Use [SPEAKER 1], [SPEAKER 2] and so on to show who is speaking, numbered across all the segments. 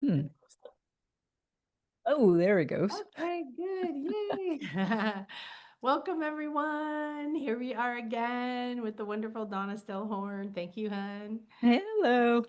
[SPEAKER 1] Hmm. Oh, there it goes.
[SPEAKER 2] Okay, good. Yay. Welcome, everyone. Here we are again with the wonderful Donna Stellhorn. Thank you, hun.
[SPEAKER 1] Hello.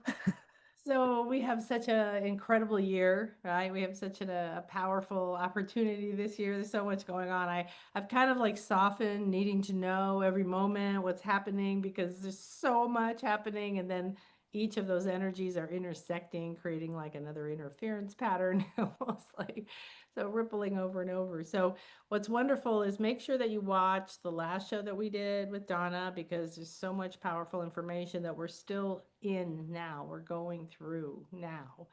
[SPEAKER 2] So we have such an incredible year, right? We have such a powerful opportunity this year. There's so much going on. I've kind of like softened needing to know every moment what's happening because there's so much happening, and then each of those energies are intersecting, creating like another interference pattern, almost like so rippling over and over. So what's wonderful is make sure that you watch the last show that we did with Donna because there's so much powerful information that we're still in now. We're going through now,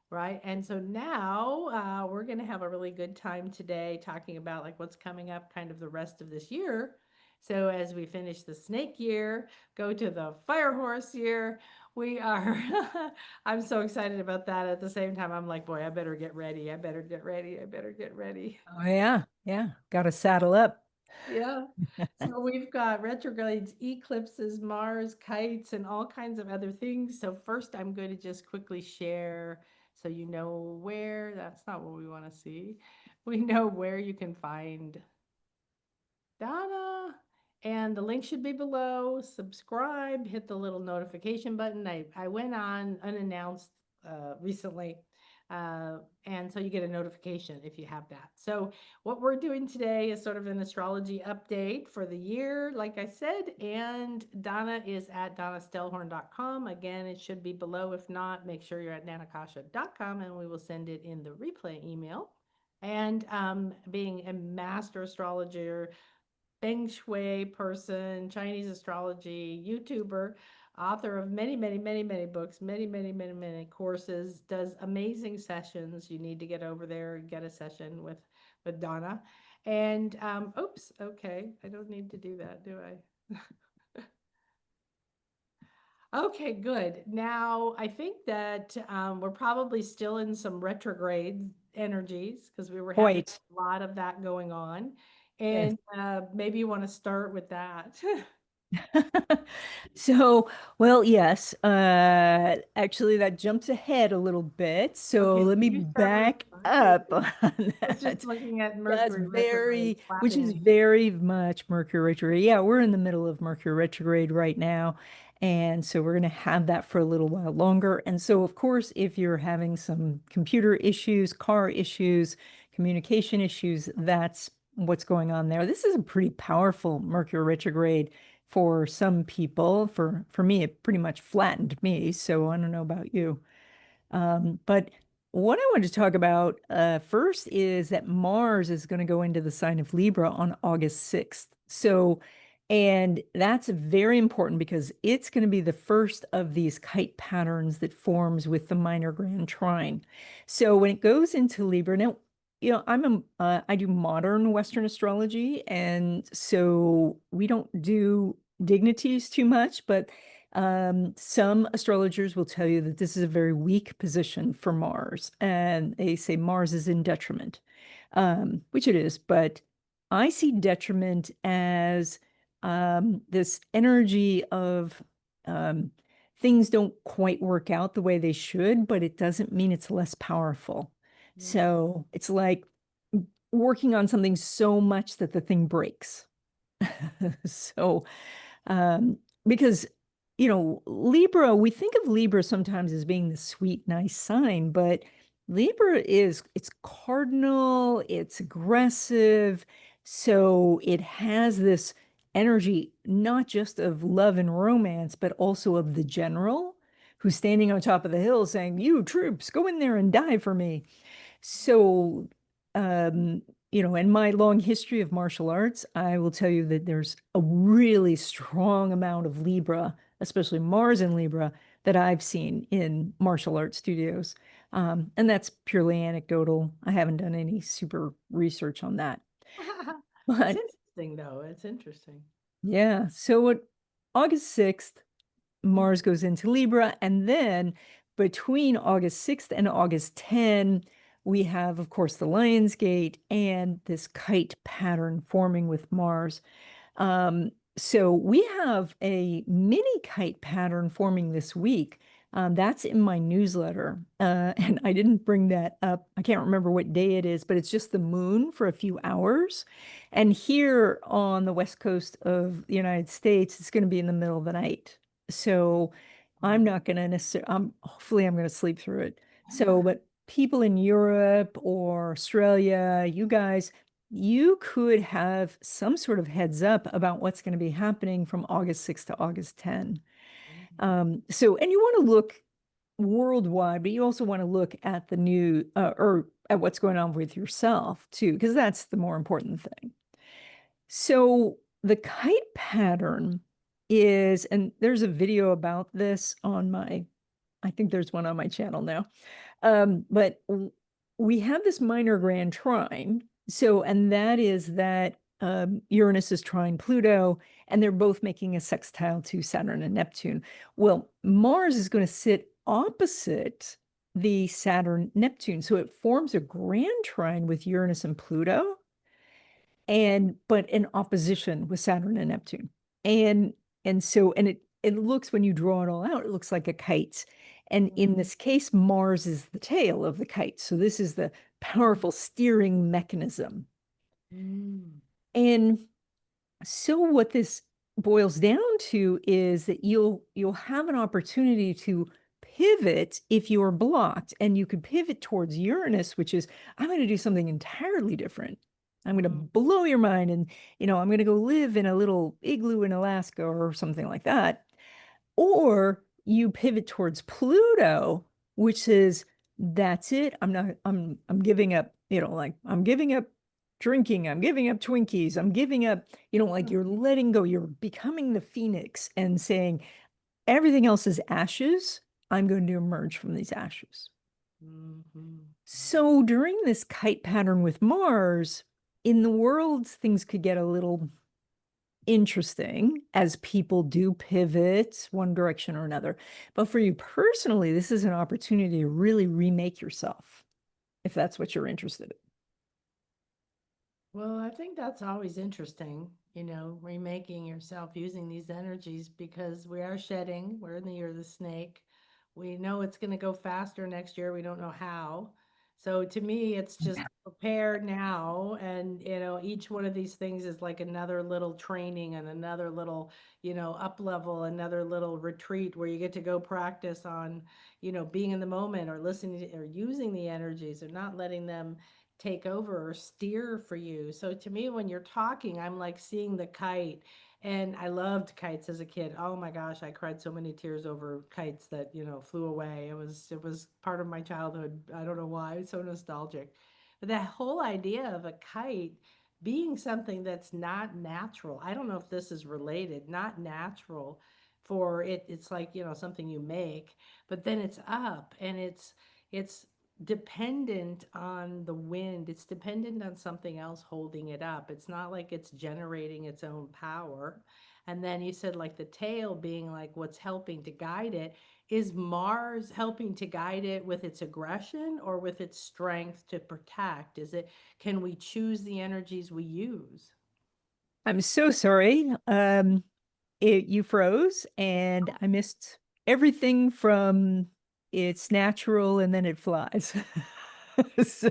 [SPEAKER 2] right? And so now we're going to have a really good time today talking about like what's coming up kind of the rest of this year. So as we finish the snake year, go to the fire horse year, we are I'm so excited about that. At the same time, I'm like, boy, I better get ready. I better get ready. I better get ready.
[SPEAKER 1] Oh, yeah. Yeah. Got to saddle up.
[SPEAKER 2] Yeah. So we've got retrogrades, eclipses, Mars, kites, and all kinds of other things. So first, I'm going to just quickly share so you know where, that's not what we want to see. We know where you can find Donna, and the link should be below. Subscribe, hit the little notification button. I went on unannounced recently, and so you get a notification if you have that. So, what we're doing today is sort of an astrology update for the year, like I said. And Donna is at donnastellhorn.com. Again, it should be below. If not, make sure you're at nanakasha.com and we will send it in the replay email. And being a master astrologer, feng shui person, Chinese astrology, YouTuber, author of many, many, many, many books, many, many, many, many courses, does amazing sessions. You need to get over there and get a session with Donna. And oops, okay, I don't need to do that, do I? Okay, good. Now, I think that we're probably still in some retrograde energies because we were having
[SPEAKER 1] Quite.
[SPEAKER 2] a lot of that going on.
[SPEAKER 1] Yes.
[SPEAKER 2] And maybe you want to start with that.
[SPEAKER 1] So, well, yes. Actually, that jumps ahead a little bit. So
[SPEAKER 2] Okay,
[SPEAKER 1] let me
[SPEAKER 2] you start with
[SPEAKER 1] back
[SPEAKER 2] okay.
[SPEAKER 1] up on
[SPEAKER 2] I was just
[SPEAKER 1] that.
[SPEAKER 2] looking at
[SPEAKER 1] That's
[SPEAKER 2] Mercury retrograde
[SPEAKER 1] very, which
[SPEAKER 2] slapping
[SPEAKER 1] is
[SPEAKER 2] me.
[SPEAKER 1] very much Mercury retrograde. Yeah, we're in the middle of Mercury retrograde right now. And so we're going to have that for a little while longer. And so, of course, if you're having some computer issues, car issues, communication issues, that's what's going on there. This is a pretty powerful Mercury retrograde for some people. For me, it pretty much flattened me. So I don't know about you. But what I want to talk about first is that Mars is going to go into the sign of Libra on August 6th. So, and that's very important because it's going to be the first of these kite patterns that forms with the minor grand trine. So when it goes into Libra, now, I do modern Western astrology, and so we don't do dignities too much, but some astrologers will tell you that this is a very weak position for Mars, and they say Mars is in detriment, which it is. But I see detriment as this energy of um, things don't quite work out the way they should, but it doesn't mean it's less powerful.
[SPEAKER 2] Yeah.
[SPEAKER 1] So it's like working on something so much that the thing breaks. So, um, because, Libra, we think of Libra sometimes as being the sweet, nice sign, but Libra it's cardinal, it's aggressive. So it has this energy, not just of love and romance, but also of the general who's standing on top of the hill saying, "You troops, go in there and die for me." So, um, in my long history of martial arts, I will tell you that there's a really strong amount of Libra, especially Mars in Libra, that I've seen in martial arts studios. And that's purely anecdotal. I haven't done any super research on that.
[SPEAKER 2] It's
[SPEAKER 1] But
[SPEAKER 2] interesting though. It's interesting.
[SPEAKER 1] yeah, so at August 6th,
[SPEAKER 2] Mm.
[SPEAKER 1] Mars goes into Libra. And then between August 6th and August 10, we have, of course, the Lion's Gate and this kite pattern forming with Mars. So we have a mini kite pattern forming this week. That's in my newsletter. And I didn't bring that up. I can't remember what day it is, but it's just the moon for a few hours. And here on the west coast of the United States, it's going to be in the middle of the night. So I'm
[SPEAKER 2] Mm.
[SPEAKER 1] not going to necessarily, hopefully I'm going to sleep through it. So, but people in Europe or Australia, you guys, you could have some sort of heads up about what's going to be happening from August 6th to August 10.
[SPEAKER 2] Mhm.
[SPEAKER 1] So, and you want to look worldwide, but you also want to look at the new or at what's going on with yourself too, because that's the more important thing. So the kite pattern is, and there's a video about this on my, I think there's one on my channel now. But we have this minor grand trine. So, and that is that Uranus is trine Pluto, and they're both making a sextile to Saturn and Neptune. Well, Mars is going to sit opposite the Saturn Neptune. So it forms a grand trine with Uranus and Pluto, and but in opposition with Saturn and Neptune. And and it looks, when you draw it all out, it looks like a kite. And in this case, Mars is the tail of the kite. So this is the powerful steering mechanism.
[SPEAKER 2] Mm.
[SPEAKER 1] And so what this boils down to is that you'll have an opportunity to pivot if you are blocked, and you could pivot towards Uranus, which is, I'm going to do something entirely different. I'm going to
[SPEAKER 2] Mm.
[SPEAKER 1] blow your mind, and I'm going to go live in a little igloo in Alaska or something like that. Or you pivot towards Pluto, which is, that's it. I'm giving up, like I'm giving up drinking, I'm giving up Twinkies, I'm giving up, like you're letting go, you're becoming the phoenix and saying, everything else is ashes. I'm going to emerge from these ashes.
[SPEAKER 2] Mhm.
[SPEAKER 1] So during this kite pattern with Mars, in the world, things could get a little interesting as people do pivot one direction or another. But for you personally, this is an opportunity to really remake yourself, if that's what you're interested in.
[SPEAKER 2] Well, I think that's always interesting, remaking yourself using these energies because we are shedding. We're in the year of the snake. We know it's going to go faster next year. We don't know how. So to me, it's just prepare now. And, each one of these things is like another little training and another little, up level, another little retreat where you get to go practice on, being in the moment or listening to, or using the energies or not letting them take over or steer for you. So to me, when you're talking, I'm like seeing the kite. And I loved kites as a kid. Oh my gosh, I cried so many tears over kites that, flew away. It was part of my childhood. I don't know why. It's so nostalgic. But that whole idea of a kite being something that's not natural. I don't know if this is related, not natural for it. It's like, something you make, but then it's up and it's dependent on the wind. It's dependent on something else holding it up. It's not like it's generating its own power. And then you said like the tail being like what's helping to guide it. Is Mars helping to guide it with its aggression or with its strength to protect? Can we choose the energies we use?
[SPEAKER 1] I'm so sorry. You froze, and I missed everything from it's natural and then it flies. So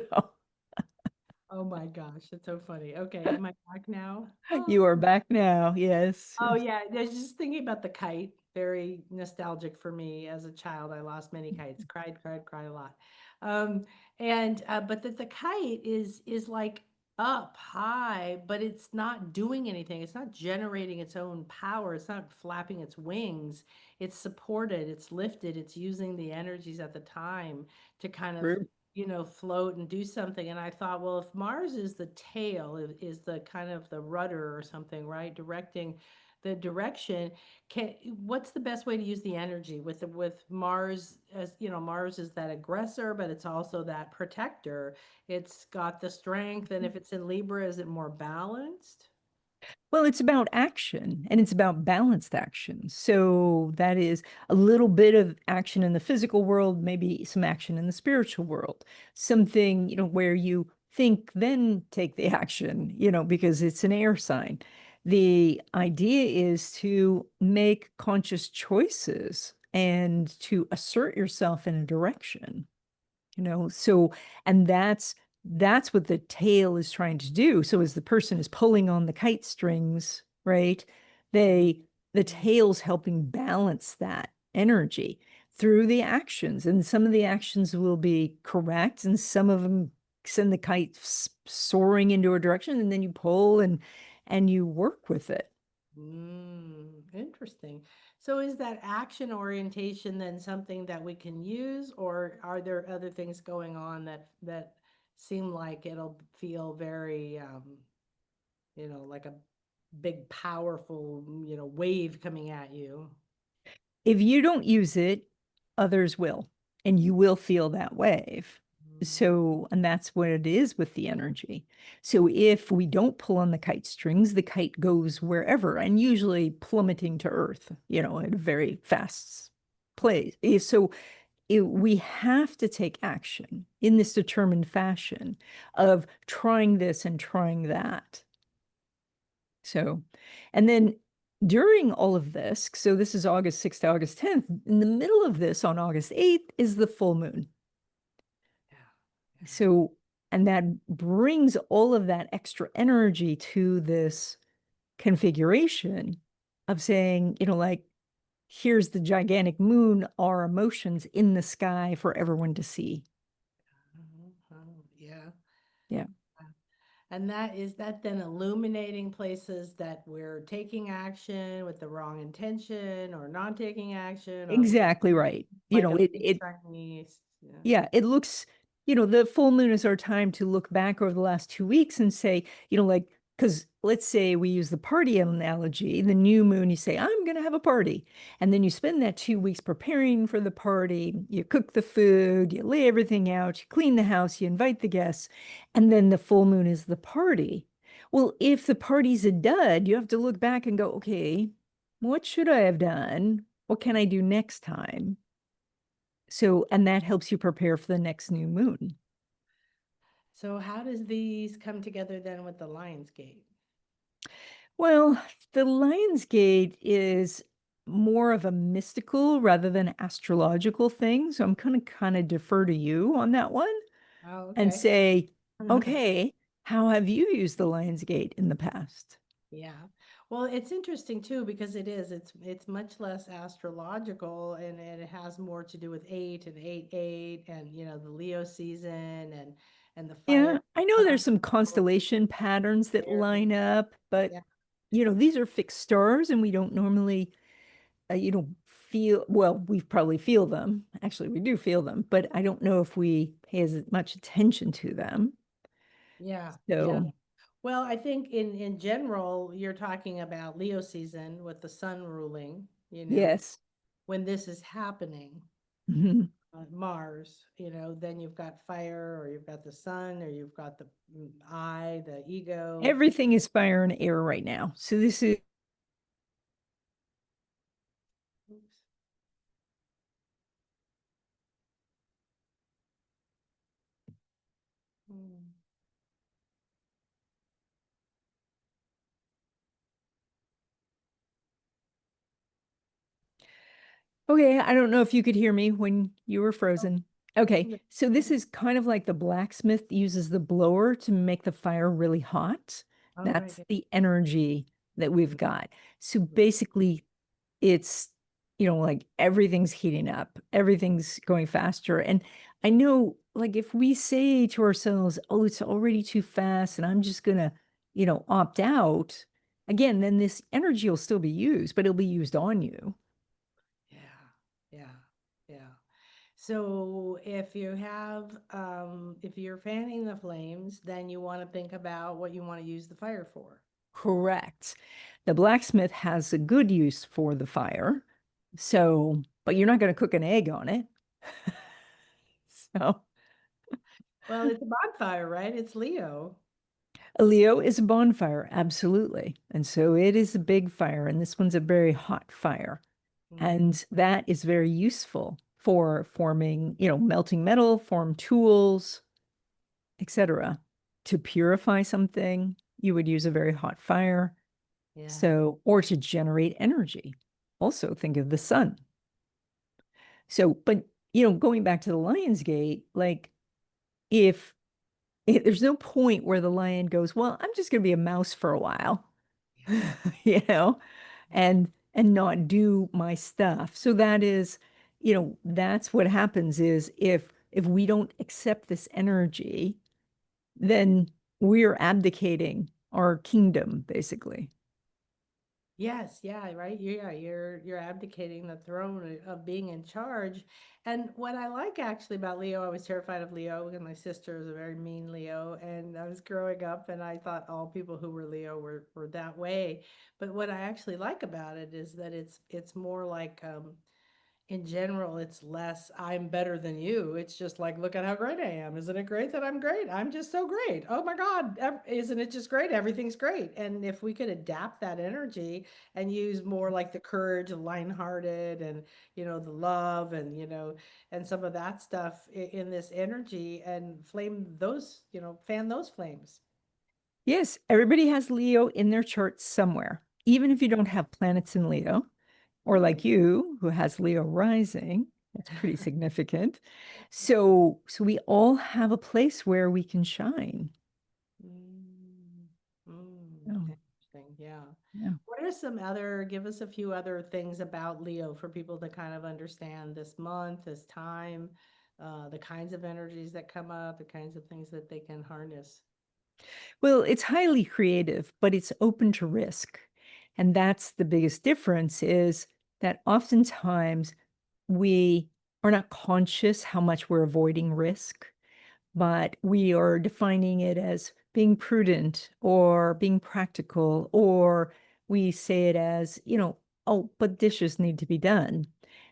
[SPEAKER 2] Oh my gosh, that's so funny. Okay, am I back now?
[SPEAKER 1] you are back now. Yes.
[SPEAKER 2] Oh yeah, I was just thinking about the kite. Very nostalgic for me as a child. I lost many kites. Cried, cried, cried a lot. Um, and but that the kite is like up high, but it's not doing anything. It's not generating its own power. It's not flapping its wings. It's supported. It's lifted. It's using the energies at the time to kind of
[SPEAKER 1] True.
[SPEAKER 2] float and do something. And I thought, well, if Mars is the tail, is the kind of the rudder or something, right? Directing the direction, what's the best way to use the energy with Mars? As Mars is that aggressor, but it's also that protector. It's got the strength, and if it's in Libra, is it more balanced?
[SPEAKER 1] Well, it's about action, and it's about balanced action. So that is a little bit of action in the physical world, maybe some action in the spiritual world. Something, where you think, then take the action, because it's an air sign. The idea is to make conscious choices and to assert yourself in a direction, so, and that's what the tail is trying to do. So as the person is pulling on the kite strings, right,
[SPEAKER 2] Mhm.
[SPEAKER 1] they the
[SPEAKER 2] Mhm.
[SPEAKER 1] tail's helping balance that energy through the actions, and some of the actions will be correct and some of them send the kite soaring into a direction, and then you pull and you work with it.
[SPEAKER 2] Interesting. So is that action orientation then something that we can use, or are there other things going on that seem like it'll feel very like a big powerful, wave coming at you?
[SPEAKER 1] If you don't use it, others will, and you will feel that wave.
[SPEAKER 2] Mm.
[SPEAKER 1] So, and that's what it is with the energy. So, if we don't pull on the kite strings, the kite goes wherever and usually plummeting to earth, at a very fast place. So, we have to take action in this determined fashion of trying this and trying that. So, and then during all of this, so this is August 6th to August 10th, in the middle of this on August 8th is the full moon.
[SPEAKER 2] Yeah. Yeah.
[SPEAKER 1] So, and that brings all of that extra energy to this configuration of saying, like, here's the gigantic moon, our emotions in the sky for everyone to see.
[SPEAKER 2] Yeah.
[SPEAKER 1] Yeah,
[SPEAKER 2] And that is that then illuminating places that we're taking action with the wrong intention or not taking action, or
[SPEAKER 1] exactly right.
[SPEAKER 2] like a big
[SPEAKER 1] It
[SPEAKER 2] shiny, yeah.
[SPEAKER 1] Yeah, it looks, the full moon is our time to look back over the last 2 weeks and say, like, because let's say we use the party analogy, the new moon, you say, I'm going to have a party. And then you spend that 2 weeks preparing for the party. You cook the food, you lay everything out, you clean the house, you invite the guests, and then the full moon is the party. Well, if the party's a dud, you have to look back and go, okay, what should I have done? What can I do next time? So, and that helps you prepare for the next new moon.
[SPEAKER 2] So how does these come together then with the Lion's Gate?
[SPEAKER 1] Well, the Lion's Gate is more of a mystical rather than astrological thing. So I'm going to kind of defer to you on that one
[SPEAKER 2] Oh,
[SPEAKER 1] and
[SPEAKER 2] okay.
[SPEAKER 1] say, okay, how have you used the Lion's Gate in the past?
[SPEAKER 2] Yeah. Well, it's interesting too because it's much less astrological, and it has more to do with 8 and the Leo season and the fire
[SPEAKER 1] Yeah, I know there's
[SPEAKER 2] sign.
[SPEAKER 1] some constellation patterns that line up, but
[SPEAKER 2] Yeah.
[SPEAKER 1] these are fixed stars and we don't normally feel, well, we probably feel them. Actually, we do feel them, but I don't know if we pay as much attention to them.
[SPEAKER 2] Yeah. Yeah.
[SPEAKER 1] So,
[SPEAKER 2] Well, I think in general, you're talking about Leo season with the sun ruling,
[SPEAKER 1] yes.
[SPEAKER 2] when this is happening,
[SPEAKER 1] Mhm.
[SPEAKER 2] Mars, then you've got fire, or you've got the sun, or you've got the I, the ego.
[SPEAKER 1] Everything is fire and air right now. So this is
[SPEAKER 2] Oops. Mm.
[SPEAKER 1] okay. I don't know if you could hear me when you were
[SPEAKER 2] Oh,
[SPEAKER 1] frozen. Okay.
[SPEAKER 2] yeah.
[SPEAKER 1] So this is kind of like the blacksmith uses the blower to make the fire really hot.
[SPEAKER 2] Oh, right.
[SPEAKER 1] That's the energy that we've
[SPEAKER 2] Yeah.
[SPEAKER 1] got. So basically, it's like everything's heating up, everything's going faster. And I know, like, if we say to ourselves, oh, it's already too fast and I'm just gonna opt out, again, then this energy will still be used, but it'll be used on you.
[SPEAKER 2] Yeah. Yeah. Yeah. So if you're fanning the flames, then you want to think about what you want to use the fire for.
[SPEAKER 1] Correct. The blacksmith has a good use for the fire, so, but you're not going to cook an egg on it. So
[SPEAKER 2] Well, it's a bonfire, right? It's Leo.
[SPEAKER 1] a Leo is a bonfire, absolutely. And so it is a big fire, and this one's a very hot fire.
[SPEAKER 2] Mm.
[SPEAKER 1] And that is very useful for forming, melting metal, form tools, etc. To purify something, you would use a very hot fire.
[SPEAKER 2] Yeah.
[SPEAKER 1] So, or to generate energy. Also, think of the sun. So, but going back to the Lion's Gate, like if, there's no point where the lion goes, well, I'm just going to be a mouse for a while, you know, and not do my stuff. So that is, that's what happens is if we don't accept this energy, then we're abdicating our kingdom, basically.
[SPEAKER 2] Yes, yeah, right. Yeah, you're abdicating the throne of being in charge. And what I like actually about Leo, I was terrified of Leo because my sister is a very mean Leo, and I was growing up and I thought all people who were Leo were that way. But what I actually like about it is that it's more like in general, it's less I'm better than you. It's just like, look at how great I am. Isn't it great that I'm great? I'm just so great. Oh my God. Isn't it just great? Everything's great. And if we could adapt that energy and use more like the courage, the lighthearted, and, the love and, and some of that stuff in this energy and flame those, fan those flames.
[SPEAKER 1] Yes, everybody has Leo in their chart somewhere, even if you don't have planets in Leo, or
[SPEAKER 2] Right.
[SPEAKER 1] like you, who has Leo rising. That's pretty significant. So we all have a place where we can shine.
[SPEAKER 2] Mm,
[SPEAKER 1] Oh,
[SPEAKER 2] interesting. Yeah.
[SPEAKER 1] yeah.
[SPEAKER 2] What are some other, give us a few other things about Leo for people to kind of understand this month, this time, the kinds of energies that come up, the kinds of things that they can harness.
[SPEAKER 1] Well, it's highly creative, but it's open to risk. And that's the biggest difference is that oftentimes we are not conscious how much we're avoiding risk, but we are defining it as being prudent or being practical, or we say it as, oh, but dishes need to be done.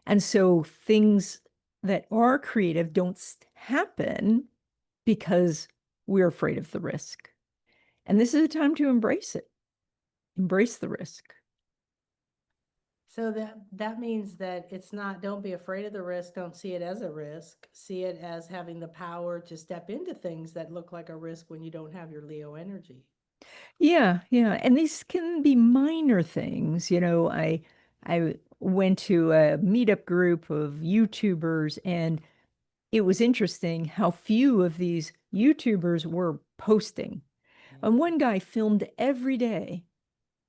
[SPEAKER 1] And so things that are creative don't happen because we're afraid of the risk. And this is a time to embrace it, embrace the risk.
[SPEAKER 2] So that means that it's not, don't be afraid of the risk, don't see it as a risk, see it as having the power to step into things that look like a risk when you don't have your Leo energy.
[SPEAKER 1] Yeah, yeah. And these can be minor things. I went to a meetup group of YouTubers, and it was interesting how few of these YouTubers were posting. And
[SPEAKER 2] Yeah.
[SPEAKER 1] one guy filmed every day,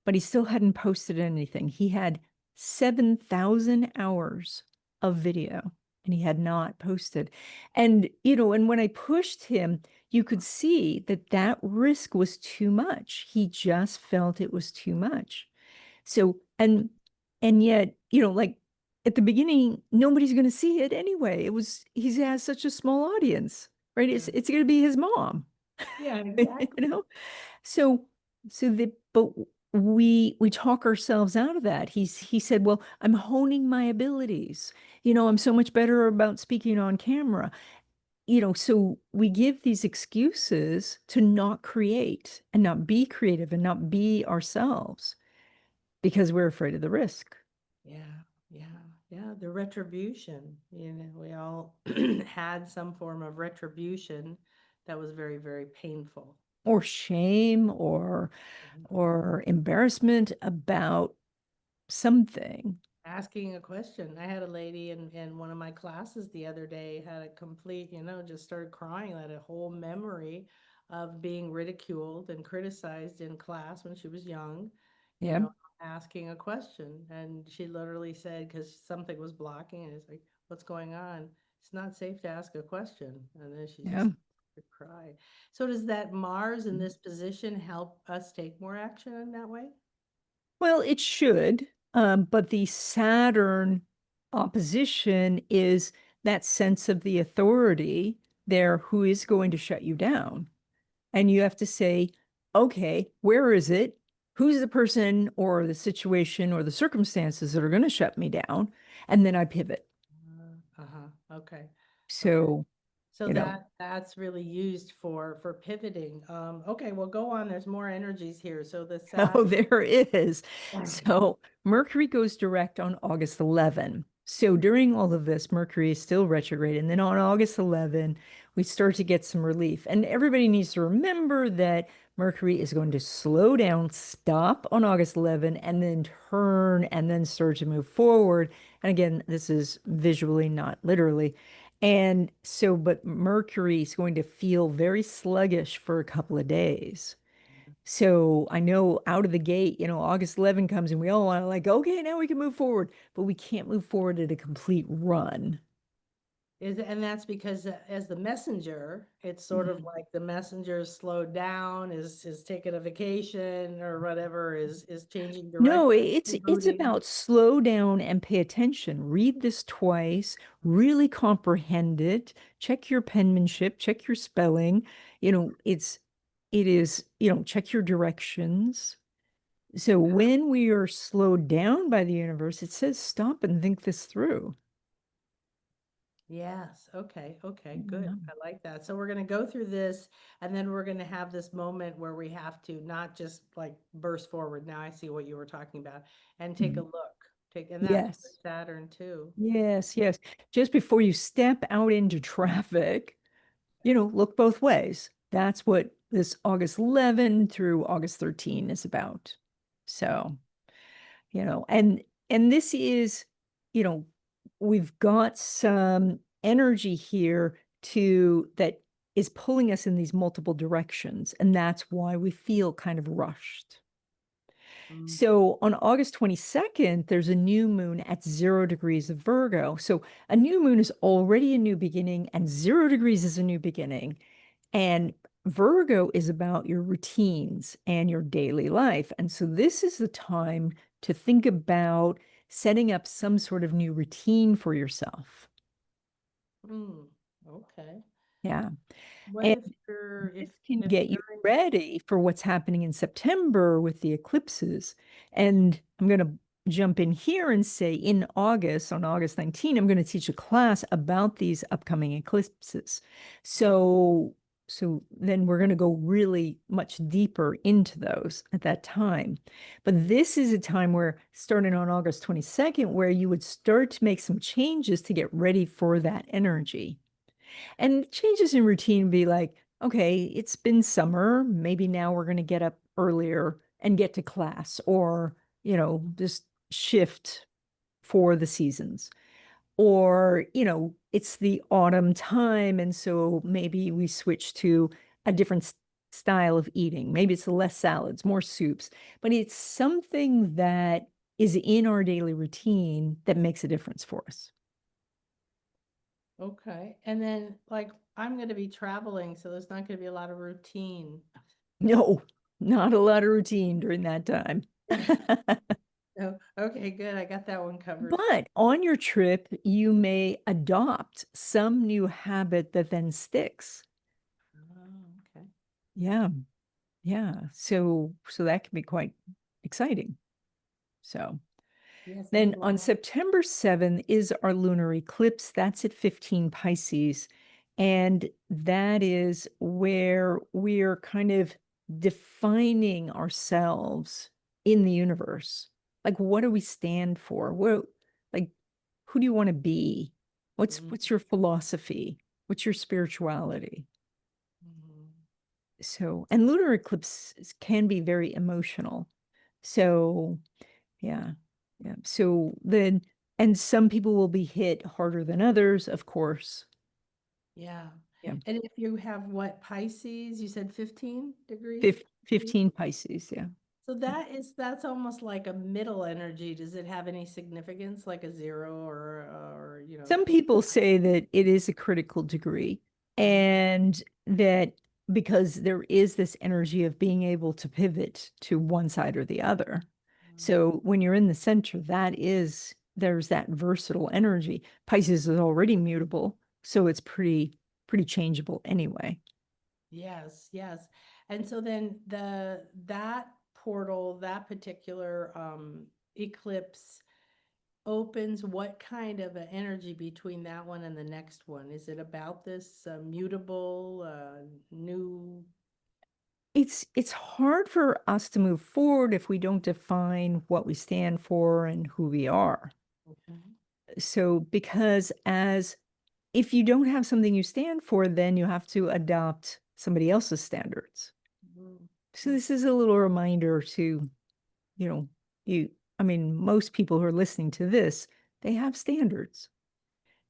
[SPEAKER 1] but he still hadn't posted anything. He had 7,000 hours of video and he had not posted. And when I pushed him, you could see that that risk was too much. He just felt it was too much. So, and yet, like at the beginning, nobody's going to see it anyway. He has such a small audience, right?
[SPEAKER 2] Yeah.
[SPEAKER 1] It's going to be his mom,
[SPEAKER 2] Yeah,
[SPEAKER 1] you
[SPEAKER 2] exactly.
[SPEAKER 1] know? So but we talk ourselves out of that. He said, "Well, I'm honing my abilities. I'm so much better about speaking on camera." So we give these excuses to not create and not be creative and not be ourselves because we're afraid of the risk.
[SPEAKER 2] Yeah, yeah, yeah. The retribution, we all had some form of retribution that was very, very painful.
[SPEAKER 1] Or shame
[SPEAKER 2] Mhm.
[SPEAKER 1] or embarrassment about something.
[SPEAKER 2] Asking a question. I had a lady in one of my classes the other day had a complete, just started crying, had a whole memory of being ridiculed and criticized in class when she was young, you
[SPEAKER 1] Yeah.
[SPEAKER 2] know, asking a question. And she literally said, because something was blocking, and it's like, what's going on? It's not safe to ask a question. And then she
[SPEAKER 1] Yeah.
[SPEAKER 2] just cried. So does that Mars in this position help us take more action in that way?
[SPEAKER 1] Well, it should, but the Saturn opposition is that sense of the authority there who is going to shut you down. And you have to say, okay, where is it? Who's the person or the situation or the circumstances that are going to shut me down? And then I pivot.
[SPEAKER 2] Uh-huh. Okay. Okay.
[SPEAKER 1] So,
[SPEAKER 2] So
[SPEAKER 1] you know,
[SPEAKER 2] that's really used for pivoting. Okay, well go on. There's more energies here. So the
[SPEAKER 1] oh,
[SPEAKER 2] Saturn.
[SPEAKER 1] there is. So Mercury goes direct on August 11. So during all of this, Mercury is still retrograde. And then on August 11, we start to get some relief. And everybody needs to remember that Mercury is going to slow down, stop on August 11, and then turn and then start to move forward And again, this is visually, not literally. And so, but Mercury is going to feel very sluggish for a couple of days. So I know out of the gate, August 11 comes and we all want to like, okay, now we can move forward, but we can't move forward at a complete run.
[SPEAKER 2] And that's because as the messenger, it's sort of
[SPEAKER 1] Mhm.
[SPEAKER 2] like the messenger is slowed down, is taking a vacation or whatever, is changing
[SPEAKER 1] No,
[SPEAKER 2] direction,
[SPEAKER 1] it's
[SPEAKER 2] rebooting.
[SPEAKER 1] about slow down and pay attention. Read this twice, really comprehend it, check your penmanship, check your spelling. It is, check your directions. So when we are slowed down by the universe, it says stop and think this through.
[SPEAKER 2] Yes. Okay. Okay. Good.
[SPEAKER 1] Yeah.
[SPEAKER 2] I like that. So we're going to go through this and then we're going to have this moment where we have to not just like burst forward. Now I see what you were talking about and take a
[SPEAKER 1] Mhm.
[SPEAKER 2] look. And that's with
[SPEAKER 1] Yes.
[SPEAKER 2] Saturn too.
[SPEAKER 1] Yes, yes. Just before you step out into traffic, look both ways. That's what this August 11 through August 13 is about. So, and this is, you know, we've got some energy here to that is pulling us in these multiple directions, and that's why we feel kind of rushed.
[SPEAKER 2] Mm.
[SPEAKER 1] So on August 22nd, there's a new moon at 0 degrees of Virgo. So a new moon is already a new beginning, and 0 degrees is a new beginning. And Virgo is about your routines and your daily life. And so this is the time to think about setting up some sort of new routine for yourself.
[SPEAKER 2] Mm. Okay.
[SPEAKER 1] Yeah.
[SPEAKER 2] What
[SPEAKER 1] And
[SPEAKER 2] if you're
[SPEAKER 1] this can
[SPEAKER 2] if
[SPEAKER 1] get you
[SPEAKER 2] during
[SPEAKER 1] ready for what's happening in September with the eclipses. And I'm going to jump in here and say in August, on August 19, I'm going to teach a class about these upcoming eclipses. So, so then we're going to go really much deeper into those at that time. But this is a time where, starting on August 22nd, where you would start to make some changes to get ready for that energy. And changes in routine be like, okay, it's been summer. Maybe now we're going to get up earlier and get to class, or, just shift for the seasons. Or, it's the autumn time. And so maybe we switch to a different style of eating. Maybe it's less salads, more soups, but it's something that is in our daily routine that makes a difference for us.
[SPEAKER 2] okay. And then like I'm going to be traveling, so there's not going to be a lot of routine.
[SPEAKER 1] No, not a lot of routine during that time.
[SPEAKER 2] Oh, okay, good. I got that one covered.
[SPEAKER 1] But on your trip, you may adopt some new habit that then sticks.
[SPEAKER 2] Oh, okay.
[SPEAKER 1] Yeah, yeah. So that can be quite exciting. So
[SPEAKER 2] Yes,
[SPEAKER 1] then on
[SPEAKER 2] meanwhile.
[SPEAKER 1] September 7th is our lunar eclipse. That's at 15 Pisces. And that is where we're kind of defining ourselves in the universe. Like, what do we stand for? Like, who do you want to be?
[SPEAKER 2] Mm,
[SPEAKER 1] What's your philosophy? What's your spirituality?
[SPEAKER 2] mhm.
[SPEAKER 1] So, and lunar eclipses can be very emotional. So, yeah. Yeah. So then, and some people will be hit harder than others, of course.
[SPEAKER 2] Yeah.
[SPEAKER 1] Yeah.
[SPEAKER 2] And if you have what, Pisces, you said 15 degrees of
[SPEAKER 1] Fif-
[SPEAKER 2] Pisces?
[SPEAKER 1] 15 Pisces. Yeah.
[SPEAKER 2] So that's almost like a middle energy. Does it have any significance, like a zero or
[SPEAKER 1] Some people say that it is a critical degree,
[SPEAKER 2] Mhm.
[SPEAKER 1] and that because there is this energy of being able to pivot to one side or the other. So when you're in the center, there's that versatile energy. Pisces is already mutable, so it's pretty changeable anyway.
[SPEAKER 2] Yes, yes. And so then that portal, that particular eclipse opens what kind of an energy between that one and the next one? Is it about this mutable new?
[SPEAKER 1] It's hard for us to move forward if we don't define what we stand for and who we are.
[SPEAKER 2] Okay.
[SPEAKER 1] So because as if you don't have something you stand for, then you have to adopt somebody else's standards.
[SPEAKER 2] Mhm.
[SPEAKER 1] So this is a little reminder to, you know, you I mean, most people who are listening to this, They have standards,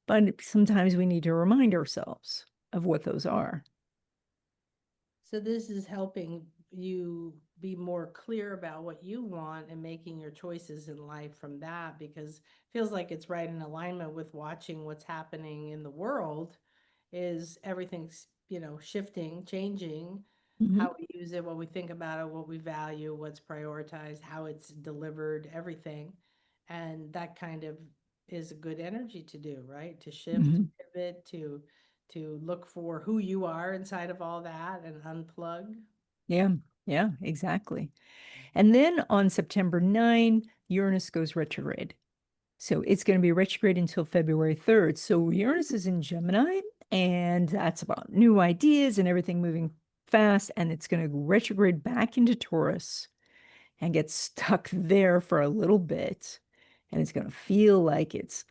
[SPEAKER 1] but sometimes we need to remind ourselves of what those are.
[SPEAKER 2] So this is helping you be more clear about what you want and making your choices in life from that, because it feels like it's right in alignment with watching what's happening in the world. Is everything's, shifting, changing,
[SPEAKER 1] Mhm,
[SPEAKER 2] how we use it, what we think about it, what we value, what's prioritized, how it's delivered, everything. And that kind of is a good energy to do, right? To shift,
[SPEAKER 1] mhm.
[SPEAKER 2] pivot, to look for who you are inside of all that and unplug.
[SPEAKER 1] Yeah, yeah, exactly. And then on September 9, Uranus goes retrograde. So it's going to be retrograde until February 3rd. So Uranus is in Gemini, and that's about new ideas and everything moving fast. And it's going to retrograde back into Taurus and get stuck there for a little bit. And it's going to feel like it's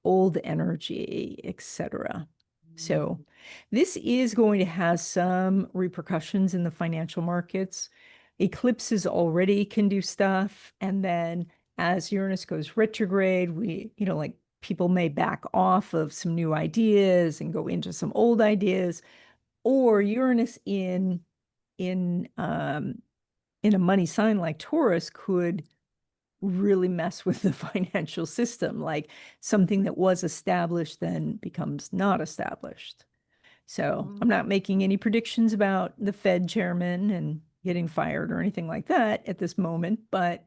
[SPEAKER 1] old energy, etc. So
[SPEAKER 2] Mm.
[SPEAKER 1] this is going to have some repercussions in the financial markets. Eclipses already can do stuff. And then as Uranus goes retrograde, like people may back off of some new ideas and go into some old ideas, or Uranus in in a money sign like Taurus could really mess with the financial system. Like something that was established then becomes not established. So I'm
[SPEAKER 2] Mm.
[SPEAKER 1] not making any predictions about the Fed chairman and getting fired or anything like that at this moment, but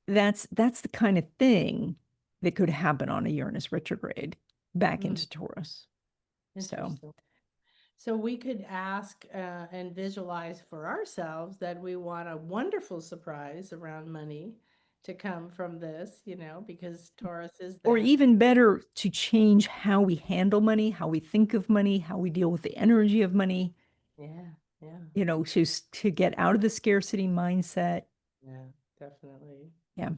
[SPEAKER 1] that's the kind of thing that could happen on a Uranus retrograde back
[SPEAKER 2] Mm.
[SPEAKER 1] into Taurus. So,
[SPEAKER 2] Interesting. So we could ask and visualize for ourselves that we want a wonderful surprise around money to come from this, because Taurus is
[SPEAKER 1] or
[SPEAKER 2] that.
[SPEAKER 1] even better, to change how we handle money, how we think of money, how we deal with the energy of money,
[SPEAKER 2] Yeah, yeah,
[SPEAKER 1] to get out of the scarcity mindset.
[SPEAKER 2] yeah, definitely.
[SPEAKER 1] Yeah.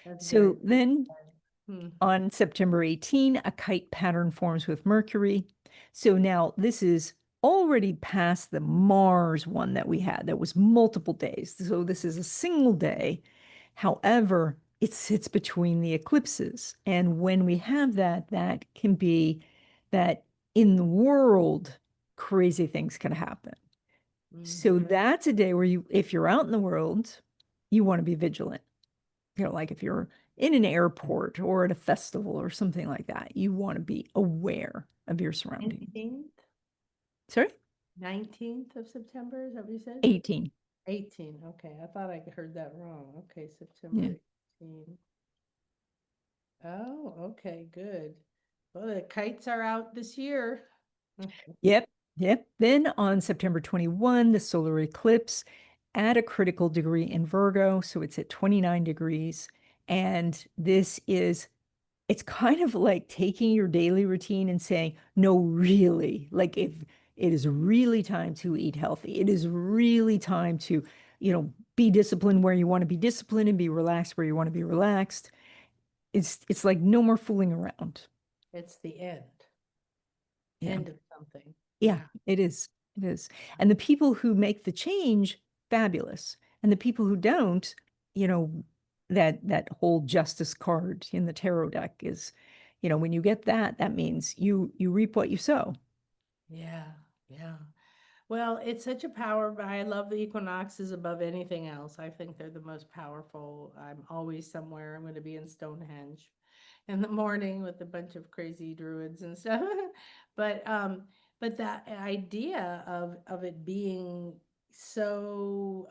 [SPEAKER 2] That's very
[SPEAKER 1] So then
[SPEAKER 2] hmm.
[SPEAKER 1] on September 18, a kite pattern forms with Mercury. So now this is already past the Mars one that we had. That was multiple days. So this is a single day. However, it sits between the eclipses. And when we have that, that can be that in the world, crazy things can happen. So
[SPEAKER 2] Hmm.
[SPEAKER 1] that's a day where if you're out in the world, you want to be vigilant. Like if you're in an airport or at a festival or something like that, you want to be aware of your surroundings.
[SPEAKER 2] 19th,
[SPEAKER 1] Sorry?
[SPEAKER 2] 19th of September, is that what you said?
[SPEAKER 1] 18.
[SPEAKER 2] 18. Okay, I thought I heard that wrong. Okay,
[SPEAKER 1] Yeah.
[SPEAKER 2] September 18. Oh, okay, good. Well, the kites are out this year.
[SPEAKER 1] Yep. Yep. Then on September 21, the solar eclipse at a critical degree in Virgo. So it's at 29 degrees. And it's kind of like taking your daily routine and saying, no, really, like if it is really time to eat healthy, it is really time to, be disciplined where you want to be disciplined and be relaxed where you want to be relaxed. It's like no more fooling around.
[SPEAKER 2] It's the end.
[SPEAKER 1] Yeah.
[SPEAKER 2] End of something.
[SPEAKER 1] Yeah,
[SPEAKER 2] Yeah.
[SPEAKER 1] it is. It is. And the people who make the change, fabulous. And the people who don't, you know, that whole justice card in the tarot deck is, when you get that, that means you reap what you sow.
[SPEAKER 2] Yeah. Yeah. Well, it's such a power, but I love the equinoxes above anything else. I think they're the most powerful. I'm always somewhere. I'm going to be in Stonehenge in the morning with a bunch of crazy druids and stuff. but but that idea of it being so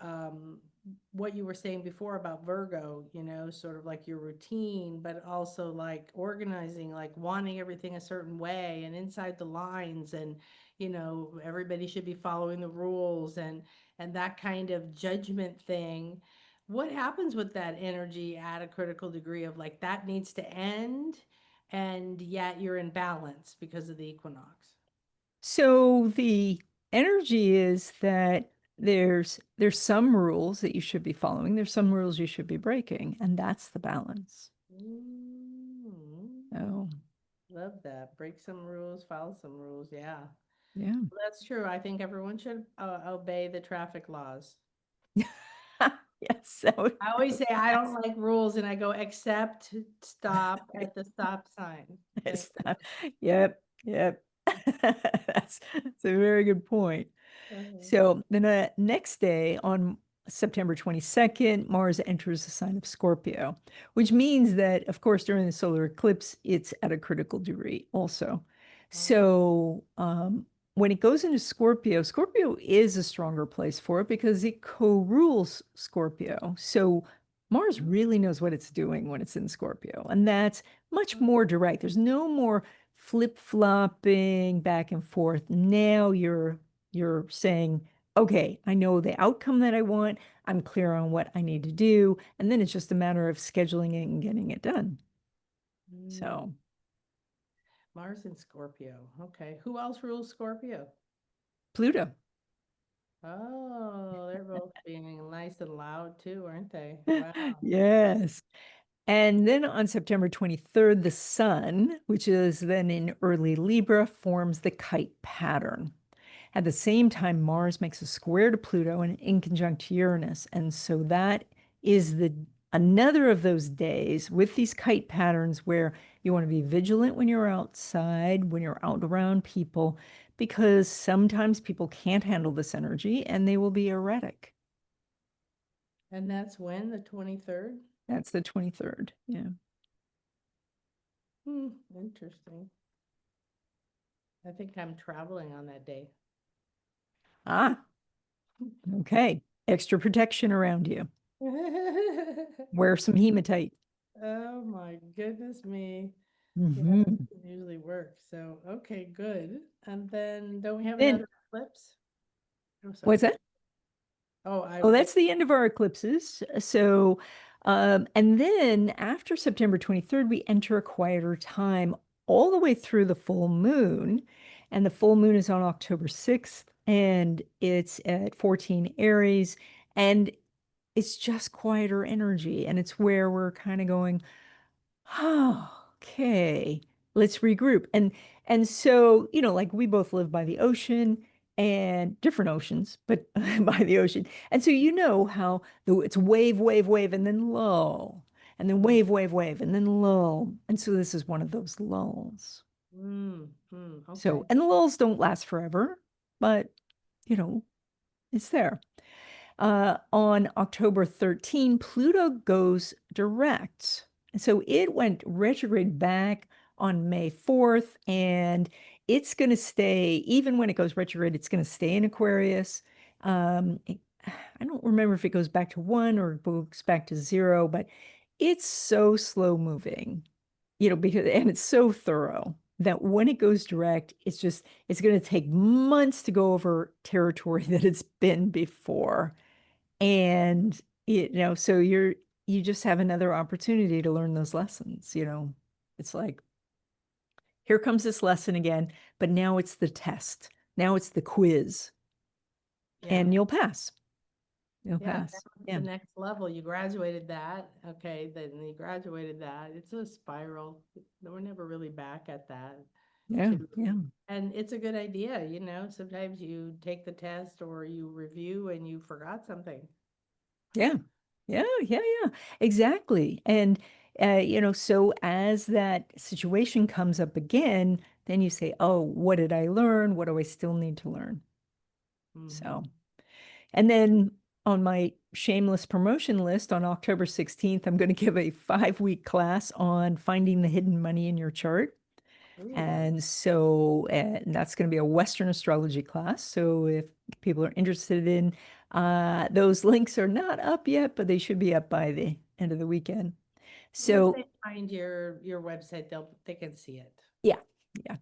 [SPEAKER 2] what you were saying before about Virgo, sort of like your routine, but also like organizing, like wanting everything a certain way and inside the lines, and everybody should be following the rules, and that kind of judgment thing. What happens with that energy at a critical degree of like that needs to end, and yet you're in balance because of the equinox?
[SPEAKER 1] So the energy is that there's some rules that you should be following, there's some rules you should be breaking, and that's the balance.
[SPEAKER 2] Mm,
[SPEAKER 1] So,
[SPEAKER 2] love that. Break some rules, follow some rules. Yeah.
[SPEAKER 1] yeah.
[SPEAKER 2] Well, that's true. I think everyone should obey the traffic laws.
[SPEAKER 1] Yes, that would
[SPEAKER 2] I
[SPEAKER 1] that
[SPEAKER 2] always
[SPEAKER 1] would
[SPEAKER 2] say
[SPEAKER 1] be
[SPEAKER 2] I don't
[SPEAKER 1] fast.
[SPEAKER 2] like rules, and I go, "Except stop at the stop sign." Thank
[SPEAKER 1] It's that. Yep, yep. That's a very good point.
[SPEAKER 2] you.
[SPEAKER 1] So the next day on September 22nd, Mars enters the sign of Scorpio, which means that, of course, during the solar eclipse, it's at a critical degree also.
[SPEAKER 2] Oh,
[SPEAKER 1] So when it goes into Scorpio, Scorpio is a stronger place for it because it co-rules Scorpio. So Mars
[SPEAKER 2] mm,
[SPEAKER 1] really knows what it's doing when it's in Scorpio, and that's much
[SPEAKER 2] oh,
[SPEAKER 1] more direct. There's no more flip-flopping back and forth. Now you're saying, okay, I know the outcome that I want. I'm clear on what I need to do. And then it's just a matter of scheduling it and getting it done.
[SPEAKER 2] mm.
[SPEAKER 1] So
[SPEAKER 2] Mars in Scorpio. Okay. Who else rules Scorpio?
[SPEAKER 1] Pluto.
[SPEAKER 2] Oh, they're both being nice and loud too, aren't they? Wow.
[SPEAKER 1] Yes. And then on September 23rd, the sun, which is then in early Libra, forms the kite pattern. At the same time, Mars makes a square to Pluto and in conjunct to Uranus. And so that is the another of those days with these kite patterns where you want to be vigilant when you're outside, when you're out around people, because sometimes people can't handle this energy and they will be erratic.
[SPEAKER 2] And that's when, the 23rd?
[SPEAKER 1] That's the 23rd. Yeah.
[SPEAKER 2] Hmm, interesting. I think I'm traveling on that day.
[SPEAKER 1] Ah, okay. Extra protection around you. Wear some hematite.
[SPEAKER 2] Oh my goodness me. Yeah, that
[SPEAKER 1] Hmm.
[SPEAKER 2] doesn't usually work. So, okay, good. And then don't we have
[SPEAKER 1] Then
[SPEAKER 2] another eclipse? Oh, sorry.
[SPEAKER 1] what's that?
[SPEAKER 2] Oh, I
[SPEAKER 1] Oh, that's the end of our eclipses. So, and then after September 23rd, we enter a quieter time all the way through the full moon. And the full moon is on October 6th, and it's at 14 Aries. And it's just quieter energy. And it's where we're kind of going, oh, okay, let's regroup. And so, like we both live by the ocean and different oceans, but by the ocean. And so how it's wave, wave, wave, and then lull, and then
[SPEAKER 2] mm,
[SPEAKER 1] wave, wave, wave, and then lull. And so this is one of those lulls.
[SPEAKER 2] okay.
[SPEAKER 1] So, and the lulls don't last forever, but you know, it's there. On October 13, Pluto goes direct. So it went retrograde back on May 4th, and it's going to stay, even when it goes retrograde, it's going to stay in Aquarius. I don't remember if it goes back to one or goes back to zero, but it's so slow moving, because, and it's so thorough that when it goes direct, it's going to take months to go over territory that it's been before. And so you just have another opportunity to learn those lessons. It's like, here comes this lesson again, but now it's the test. Now it's the quiz,
[SPEAKER 2] Yeah.
[SPEAKER 1] and you'll pass. You'll
[SPEAKER 2] Yeah.
[SPEAKER 1] pass.
[SPEAKER 2] That's the
[SPEAKER 1] Yeah.
[SPEAKER 2] next level. You graduated that. Okay. Then you graduated that. It's a spiral. We're never really back at that.
[SPEAKER 1] Yeah.
[SPEAKER 2] To
[SPEAKER 1] Yeah.
[SPEAKER 2] And it's a good idea, sometimes you take the test or you review and you forgot something.
[SPEAKER 1] Yeah. Yeah. Yeah. Yeah. Exactly. And so as that situation comes up again, then you say, oh, what did I learn? What do I still need to learn?
[SPEAKER 2] Hmm.
[SPEAKER 1] So and then on my shameless promotion list on October 16th, I'm going to give a 5-week class on finding the hidden money in your chart.
[SPEAKER 2] Ooh,
[SPEAKER 1] And so that's going to be a Western astrology class. So if people are interested in those links are not up yet, but they should be up by the end of the weekend.
[SPEAKER 2] once
[SPEAKER 1] So
[SPEAKER 2] they find your website, they can see it.
[SPEAKER 1] yeah, yeah.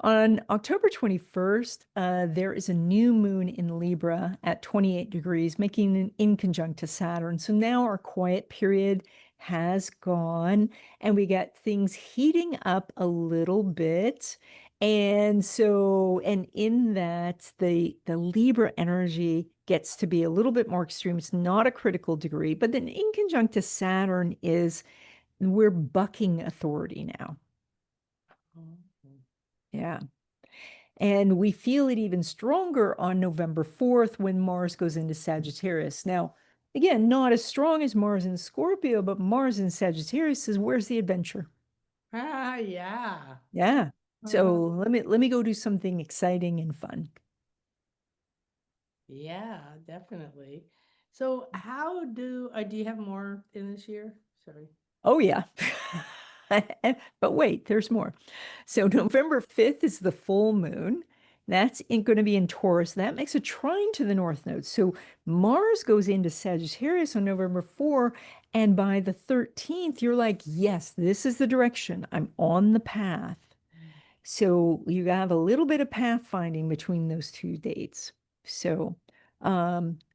[SPEAKER 1] On October 21st, there is a new moon in Libra at 28 degrees, making an inconjunct to Saturn. So now our quiet period has gone, and we got things heating up a little bit. And in that, the Libra energy gets to be a little bit more extreme. It's not a critical degree, but then inconjunct to Saturn is we're bucking authority now.
[SPEAKER 2] Mhm.
[SPEAKER 1] Yeah. And we feel it even stronger on November 4th when Mars goes into Sagittarius. Now, Again, not as strong as Mars in Scorpio, but Mars in Sagittarius is where's the adventure?
[SPEAKER 2] Ah, yeah.
[SPEAKER 1] Yeah. So
[SPEAKER 2] Uh,
[SPEAKER 1] let me go do something exciting and fun.
[SPEAKER 2] yeah, definitely. So how do you have more in this year? Sorry.
[SPEAKER 1] Oh yeah. But wait, there's more. So November 5th is the full moon. That's going to be in Taurus. That makes a trine to the North Node. So Mars goes into Sagittarius on November 4, and by the 13th, you're like, yes, this is the direction. I'm on the path. So you have a little bit of pathfinding between those two dates. So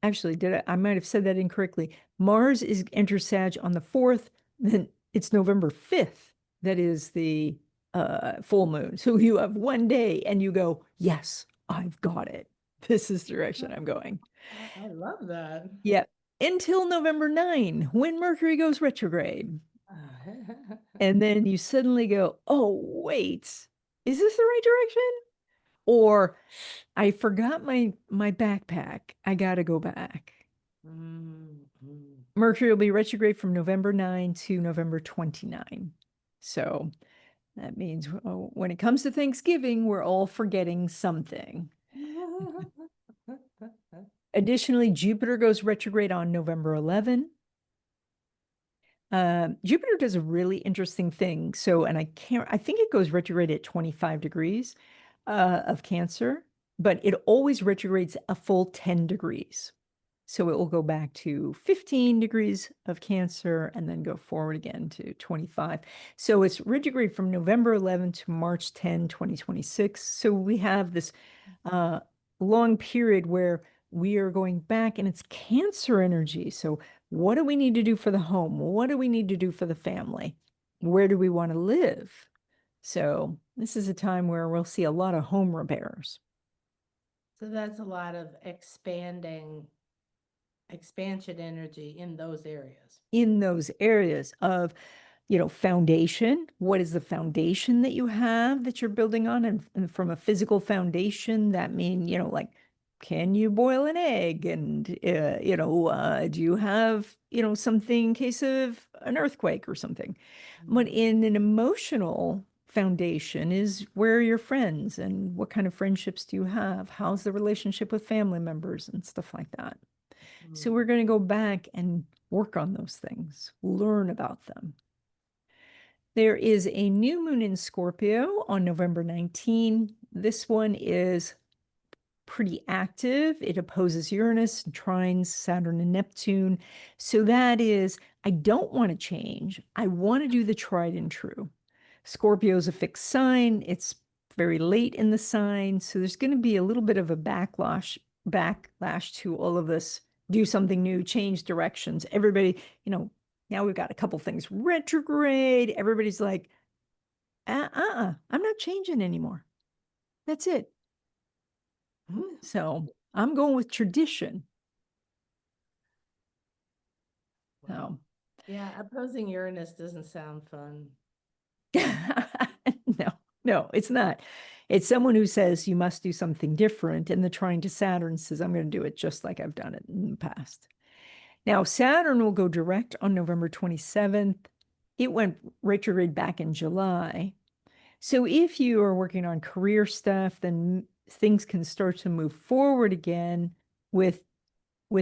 [SPEAKER 1] actually, I might have said that incorrectly. Mars is enter Sag on the 4th, then it's November 5th that is the full moon. So you have one day and you go, yes, I've got it. This is the direction I'm going.
[SPEAKER 2] I love that.
[SPEAKER 1] Yep. Until November 9, when Mercury goes retrograde. And then you suddenly go, oh, wait, is this the right direction? Or I forgot my backpack. I gotta go back.
[SPEAKER 2] Mm, mm.
[SPEAKER 1] Mercury will be retrograde from November 9 to November 29. So that means when it comes to Thanksgiving, we're all forgetting something. Additionally, Jupiter goes retrograde on November 11. Jupiter does a really interesting thing. So, and I think it goes retrograde at 25 degrees of Cancer, but it always retrogrades a full 10 degrees. So it will go back to 15 degrees of Cancer and then go forward again to 25. So it's retrograde from November 11 to March 10, 2026. So we have this uh, long period where we are going back and it's Cancer energy. So what do we need to do for the home? What do we need to do for the family? Where do we want to live? So this is a time where we'll see a lot of home repairs
[SPEAKER 2] So that's a lot of expansion energy in those areas.
[SPEAKER 1] in those areas of, foundation. What is the foundation that you have that you're building on? And from a physical foundation, that mean, like, can you boil an egg? And, do you have, something in case of an earthquake or something? But in an emotional foundation is where are your friends and what kind of friendships do you have? How's the relationship with family members and stuff like that? So
[SPEAKER 2] Mm.
[SPEAKER 1] we're going to go back and work on those things, learn about them. There is a new moon in Scorpio on November 19. This one is pretty active. It opposes Uranus, trines Saturn and Neptune. So that is, I don't want to change. I want to do the tried and true. Scorpio is a fixed sign. It's very late in the sign. So there's going to be a little bit of a backlash to all of this. Do something new, change directions. Everybody, now we've got a couple things retrograde. Everybody's like, I'm not changing anymore. That's it.
[SPEAKER 2] Mm.
[SPEAKER 1] So I'm going with tradition.
[SPEAKER 2] Wow.
[SPEAKER 1] So
[SPEAKER 2] Yeah, opposing Uranus doesn't sound fun.
[SPEAKER 1] no, no, it's not. It's someone who says you must do something different, and the trine to Saturn says, I'm going to do it just like I've done it in the past. Now, Saturn will go direct on November 27th. It went retrograde back in July. So if you are working on career stuff, then things can start to move forward again with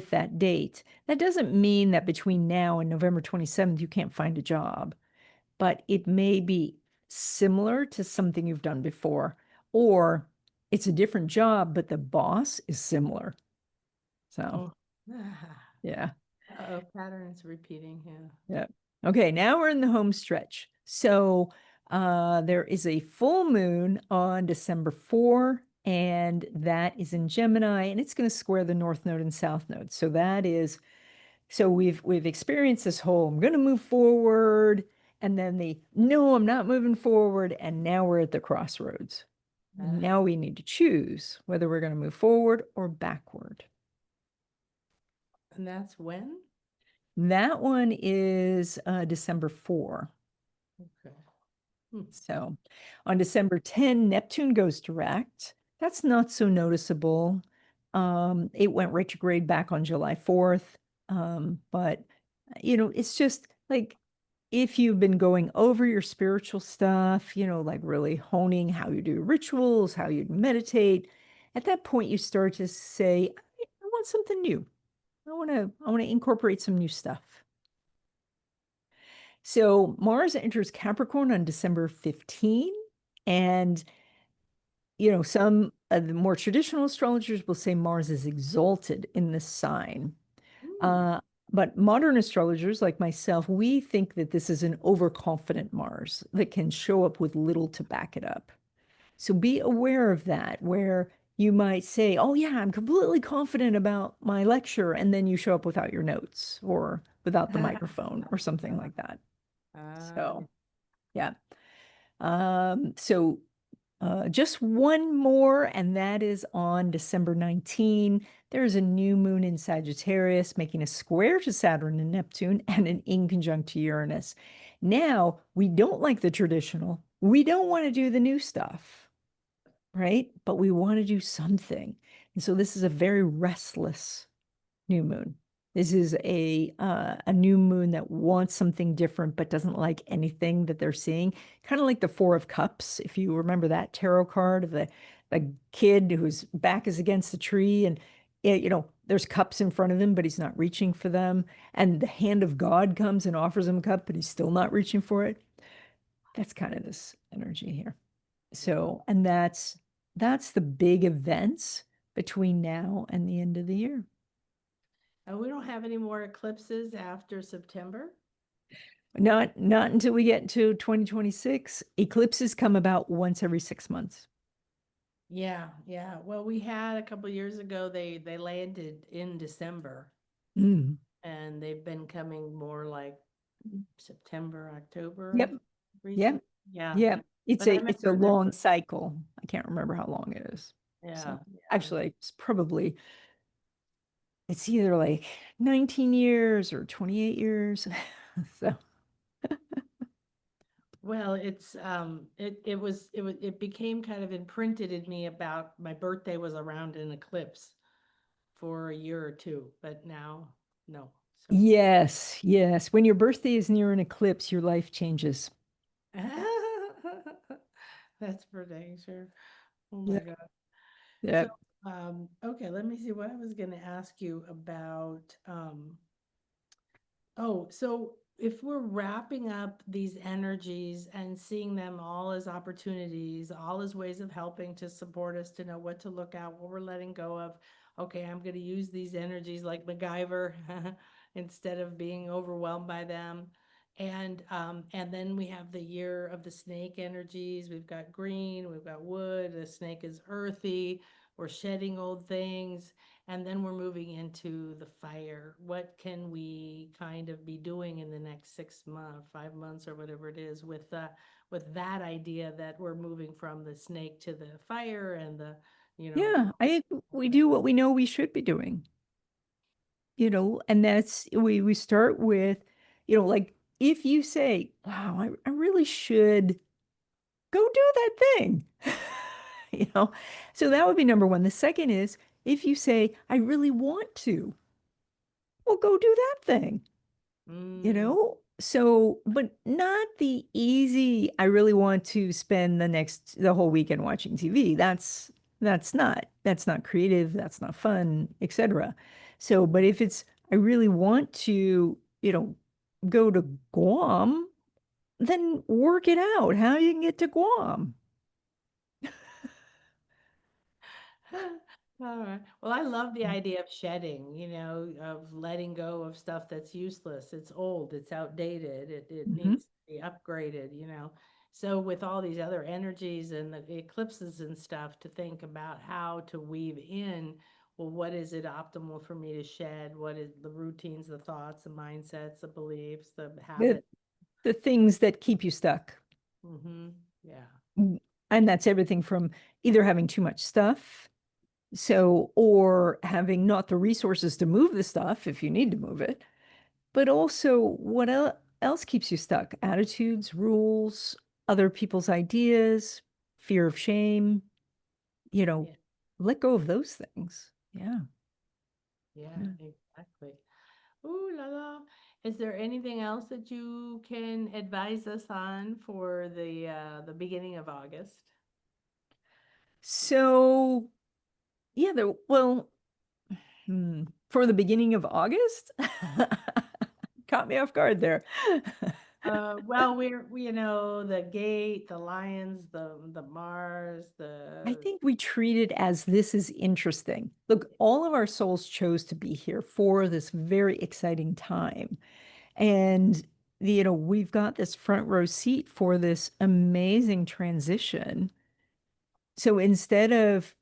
[SPEAKER 1] that date. That doesn't mean that between now and November 27th, you can't find a job, but it may be similar to something you've done before, or it's a different job, but the boss is similar. So,
[SPEAKER 2] Oh.
[SPEAKER 1] yeah.
[SPEAKER 2] Uh-oh, patterns repeating. Yeah.
[SPEAKER 1] Yeah. Okay, now we're in the home stretch. So there is a full moon on December 4, and that is in Gemini, and it's going to square the North Node and South Node. So that is, so we've experienced this whole I'm going to move forward, and then the no, I'm not moving forward, and now we're at the crossroads. Now we need to choose whether we're going to move forward or backward.
[SPEAKER 2] And that's when?
[SPEAKER 1] That one is December 4.
[SPEAKER 2] Okay. Hmm.
[SPEAKER 1] So on December 10, Neptune goes direct. That's not so noticeable. It went retrograde back on July 4th. But it's just like if you've been going over your spiritual stuff, like really honing how you do rituals, how you meditate, at that point you start to say, I want something new. I want to incorporate some new stuff. So Mars enters Capricorn on December 15, and some of the more traditional astrologers will say Mars is exalted in this sign.
[SPEAKER 2] Mm.
[SPEAKER 1] Uh, but modern astrologers like myself, we think that this is an overconfident Mars that can show up with little to back it up. So be aware of that, where you might say, oh, yeah, I'm completely confident about my lecture. And then you show up without your notes or without the microphone or something like that.
[SPEAKER 2] Ah,
[SPEAKER 1] So, yeah. So just one more, and that is on December 19. There's a new moon in Sagittarius making a square to Saturn and Neptune and an inconjunct to Uranus. Now, we don't like the traditional. We don't want to do the new stuff, right? But we want to do something. And so this is a very restless new moon. This is a new moon that wants something different but doesn't like anything that they're seeing. Kind of like the Four of Cups, if you remember that tarot card of the kid whose back is against the tree and there's cups in front of him, but he's not reaching for them. And the hand of God comes and offers him a cup, but he's still not reaching for it. That's kind of this energy here.
[SPEAKER 2] wow.
[SPEAKER 1] So, and that's the big events between now and the end of the year.
[SPEAKER 2] And we don't have any more eclipses after September?
[SPEAKER 1] Not until we get to 2026. Eclipses come about once every 6 months.
[SPEAKER 2] Yeah, yeah. Well, we had a couple years ago, they landed in December,
[SPEAKER 1] Mm.
[SPEAKER 2] and they've been coming more like September, October
[SPEAKER 1] Yep. Yep.
[SPEAKER 2] recent. Yeah.
[SPEAKER 1] Yep. It's
[SPEAKER 2] But I
[SPEAKER 1] a
[SPEAKER 2] remember there
[SPEAKER 1] long
[SPEAKER 2] was,
[SPEAKER 1] cycle. I can't remember how long it is.
[SPEAKER 2] yeah,
[SPEAKER 1] So
[SPEAKER 2] yeah.
[SPEAKER 1] actually it's either like 19 years or 28 years. So
[SPEAKER 2] Well, it became kind of imprinted in me about my birthday was around an eclipse for a year or two, but now no. So
[SPEAKER 1] yes, yes. When your birthday is near an eclipse, your life changes.
[SPEAKER 2] that's for dang sure. Oh
[SPEAKER 1] Yeah.
[SPEAKER 2] my God. So,
[SPEAKER 1] Yeah.
[SPEAKER 2] okay, let me see what I was going to ask you about. Oh, so if we're wrapping up these energies and seeing them all as opportunities, all as ways of helping to support us to know what to look at, what we're letting go of, okay, I'm going to use these energies like MacGyver instead of being overwhelmed by them. And then we have the year of the snake energies. We've got green, we've got wood, the snake is earthy, we're shedding old things. And then we're moving into the fire. What can we kind of be doing in the next 6 months, 5 months, or whatever it is, with that idea that we're moving from the snake to the fire and the, you know,
[SPEAKER 1] Yeah. We do what we know we should be doing. And that's we start with, like if you say, wow, I really should go do that thing. you know so that would be number one. The second is, if you say, I really want to, well, go do that thing.
[SPEAKER 2] mm,
[SPEAKER 1] So, but not the easy, I really want to spend the whole weekend watching TV. That's not creative, that's not fun, etc. So, but if it's, I really want to, go to Guam, then work it out how you can get to Guam.
[SPEAKER 2] all right. Well, I love the idea of shedding, of letting go of stuff that's useless. It's old, it's outdated, it
[SPEAKER 1] Mhm.
[SPEAKER 2] needs to be upgraded. So with all these other energies and the eclipses and stuff, to think about how to weave in, well, what is it optimal for me to shed? What is the routines, the thoughts, the mindsets, the beliefs, the
[SPEAKER 1] the
[SPEAKER 2] habits?
[SPEAKER 1] the things that keep you stuck.
[SPEAKER 2] Mm-hmm. Yeah.
[SPEAKER 1] And that's everything from either having too much stuff, or having not the resources to move the stuff if you need to move it, but also what else keeps you stuck? Attitudes, rules, other people's ideas, fear of shame, you know,
[SPEAKER 2] Yeah.
[SPEAKER 1] let go of those things. Yeah.
[SPEAKER 2] Yeah,
[SPEAKER 1] Yeah.
[SPEAKER 2] exactly. Ooh la la. Is there anything else that you can advise us on for the beginning of August?
[SPEAKER 1] So, yeah, for the beginning of August, caught me off guard there.
[SPEAKER 2] Well, you know, the gate, the lions, the Mars,
[SPEAKER 1] I
[SPEAKER 2] the
[SPEAKER 1] think we treat it as this is interesting. Look, all of our souls chose to be here for this very exciting time. And, we've got this front row seat for this amazing transition. So instead of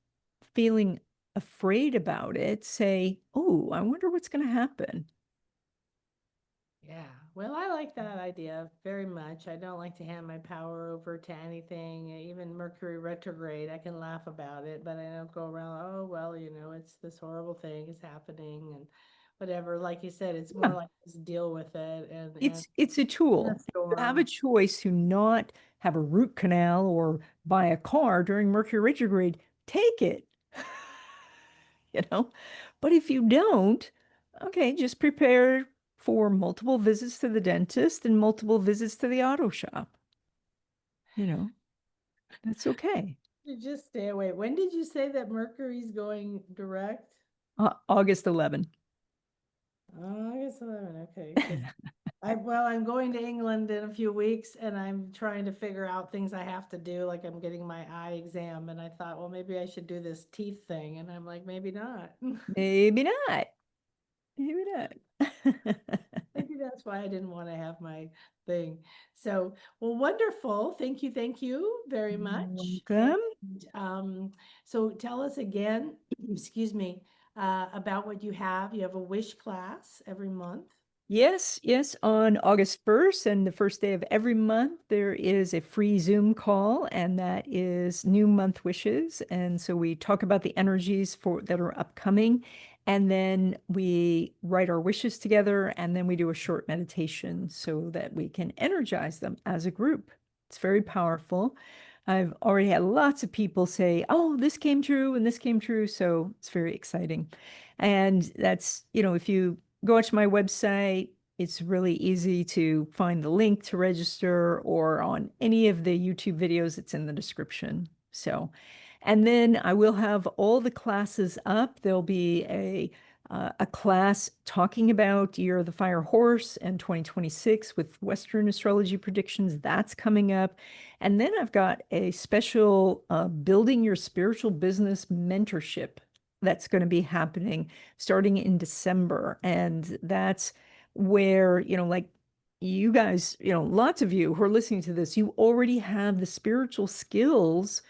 [SPEAKER 1] feeling afraid about it, say, oh, I wonder what's going to happen.
[SPEAKER 2] yeah. Well, I like that idea very much. I don't like to hand my power over to anything, even Mercury retrograde. I can laugh about it, but I don't go around, oh, well, you know, it's this horrible thing is happening and whatever. Like you said, it's more
[SPEAKER 1] Yeah,
[SPEAKER 2] like just deal with it and
[SPEAKER 1] it's a
[SPEAKER 2] in a
[SPEAKER 1] tool. If you have a
[SPEAKER 2] storm.
[SPEAKER 1] choice to not have a root canal or buy a car during Mercury retrograde, take it. you know. But if you don't, okay, just prepare for multiple visits to the dentist and multiple visits to the auto shop. You know, that's okay.
[SPEAKER 2] You just stay away. When did you say that Mercury's going direct?
[SPEAKER 1] August 11.
[SPEAKER 2] August 11. Okay, because I'm going to England in a few weeks and I'm trying to figure out things I have to do. Like I'm getting my eye exam and I thought, well, maybe I should do this teeth thing. And I'm like, maybe not.
[SPEAKER 1] Maybe not. Maybe not.
[SPEAKER 2] Maybe that's why I didn't want to have my thing. So, well, wonderful. Thank you very much. And
[SPEAKER 1] Welcome.
[SPEAKER 2] so tell us again, excuse me, about what you have. You have a wish class every month.
[SPEAKER 1] Yes, yes. On August 1st and the first day of every month, there is a free Zoom call, and that is New Month Wishes. And so we talk about the energies for that are upcoming, and then we write our wishes together, and then we do a short meditation so that we can energize them as a group. It's very powerful. I've already had lots of people say, "Oh, this came true and this came true," so it's very exciting. And that's, if you go onto my website. It's really easy to find the link to register or on any of the YouTube videos. It's in the description. So, and then I will have all the classes up. There'll be a class talking about Year of the Fire Horse and 2026 with Western astrology predictions. That's coming up. And then I've got a special Building Your Spiritual Business mentorship that's going to be happening starting in December. And that's where, like you guys, lots of you who are listening to this, you already have the spiritual skills,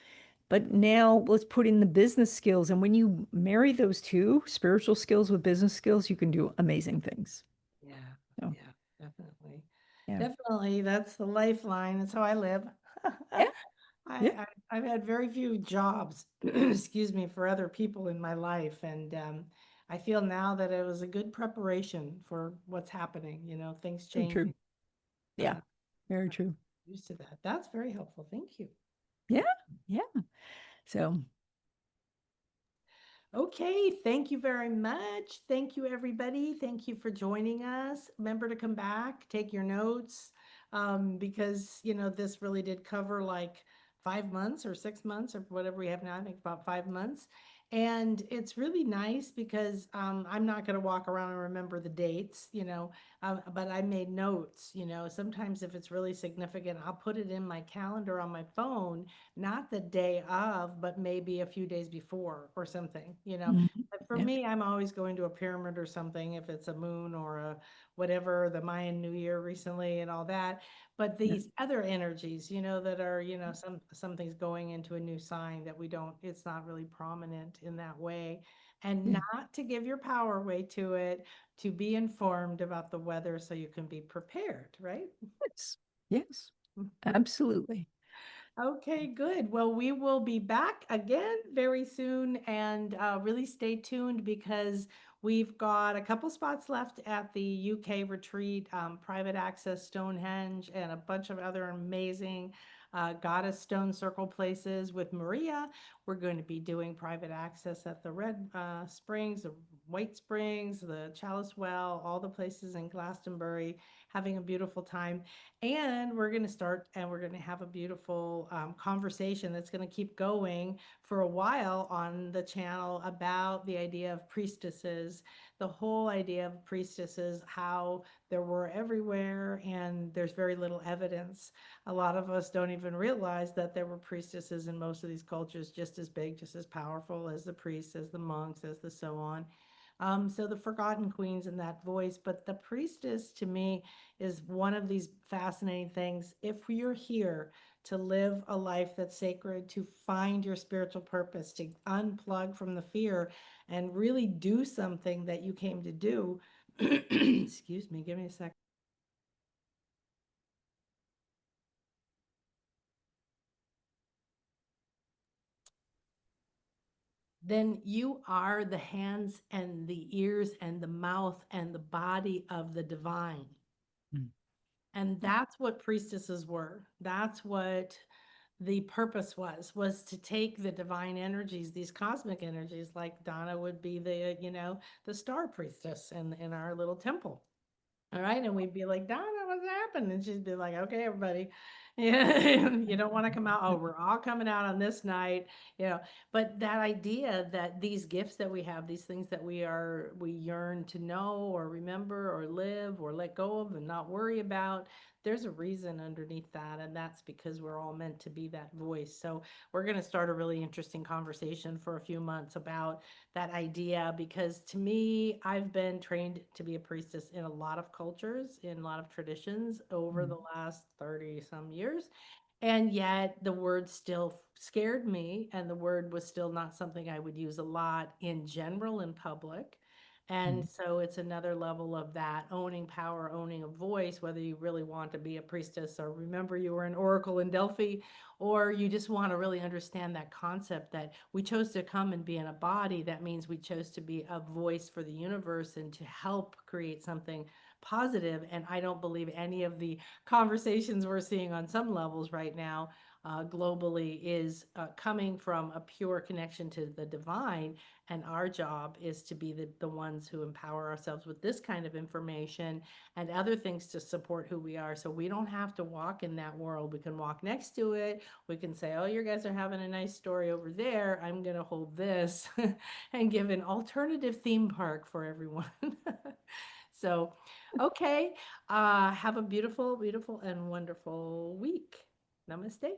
[SPEAKER 1] but now let's put in the business skills. And when you marry those two, spiritual skills with business skills, you can do amazing things.
[SPEAKER 2] Yeah,
[SPEAKER 1] So,
[SPEAKER 2] yeah, definitely.
[SPEAKER 1] yeah.
[SPEAKER 2] Definitely, that's the lifeline. That's how I live. I,
[SPEAKER 1] Yeah. Yeah.
[SPEAKER 2] I I've had very few jobs, excuse me, for other people in my life, and I feel now that it was a good preparation for what's happening. You know, things
[SPEAKER 1] Very true.
[SPEAKER 2] changing.
[SPEAKER 1] Yeah.
[SPEAKER 2] Uh,
[SPEAKER 1] Very
[SPEAKER 2] I'm
[SPEAKER 1] true.
[SPEAKER 2] used to that. That's very helpful. Thank you.
[SPEAKER 1] Yeah. Yeah. So,
[SPEAKER 2] Okay, thank you very much. Thank you, everybody. Thank you for joining us. Remember to come back, take your notes, because you know this really did cover like 5 months or 6 months or whatever we have now. I think about 5 months, and it's really nice because I'm not going to walk around and remember the dates, you know, but I made notes. You know, sometimes if it's really significant, I'll put it in my calendar on my phone, not the day of, but maybe a few days before or something, you know.
[SPEAKER 1] mhm.
[SPEAKER 2] But for
[SPEAKER 1] Yeah.
[SPEAKER 2] me, I'm always going to a pyramid or something if it's a moon or a whatever, the Mayan New Year recently and all that. But
[SPEAKER 1] Yeah.
[SPEAKER 2] these other energies, you know, that are, you know, something's going into a new sign that we don't, it's not really prominent in that way. And
[SPEAKER 1] Yeah.
[SPEAKER 2] not to give your power away to it, to be informed about the weather so you can be prepared, right?
[SPEAKER 1] Yes. Yes. Absolutely.
[SPEAKER 2] Okay, good. Well, we will be back again very soon and really stay tuned because we've got a couple spots left at the UK retreat, private access Stonehenge, and a bunch of other amazing goddess stone circle places with Maria. We're going to be doing private access at the Red Springs, the White Springs, the Chalice Well, all the places in Glastonbury, having a beautiful time. And we're going to start and we're going to have a beautiful conversation that's going to keep going for a while on the channel about the idea of priestesses, the whole idea of priestesses, how there were everywhere and there's very little evidence. A lot of us don't even realize that there were priestesses in most of these cultures, just as big, just as powerful as the priests, as the monks, as the so on. So the forgotten queens in that voice, but the priestess to me is one of these fascinating things. If you're here to live a life that's sacred, to find your spiritual purpose, to unplug from the fear and really do something that you came to do, excuse me, give me a second. Then you are the hands and the ears and the mouth and the body of the divine.
[SPEAKER 3] Mm.
[SPEAKER 2] And that's what priestesses were. That's what the purpose was to take the divine energies, these cosmic energies, like Donna would be the, the star priestess in our little temple. All right. And we'd be like, Donna, what's happened? And she'd be like, okay, everybody, yeah, you don't want to come out. Oh, we're all coming out on this night, you know. But that idea that these gifts that we have, these things that we yearn to know or remember or live or let go of and not worry about, there's a reason underneath that. And that's because we're all meant to be that voice. So we're going to start a really interesting conversation for a few months about that idea, because to me, I've been trained to be a priestess in a lot of cultures, in a lot of traditions over the last 30 some years. And yet the word still scared me, and the word was still not something I would use a lot in general in public. And so it's another level of that owning power, owning a voice, whether you really want to be a priestess or remember you were an oracle in Delphi, or you just want to really understand that concept that we chose to come and be in a body. That means we chose to be a voice for the universe and to help create something positive. And I don't believe any of the conversations we're seeing on some levels right now globally is coming from a pure connection to the divine. And our job is to be the ones who empower ourselves with this kind of information and other things to support who we are. So we don't have to walk in that world. We can walk next to it. We can say, oh, you guys are having a nice story over there. I'm going to hold this and give an alternative theme park for everyone. So, okay. Have a beautiful, beautiful, and wonderful week. Namaste.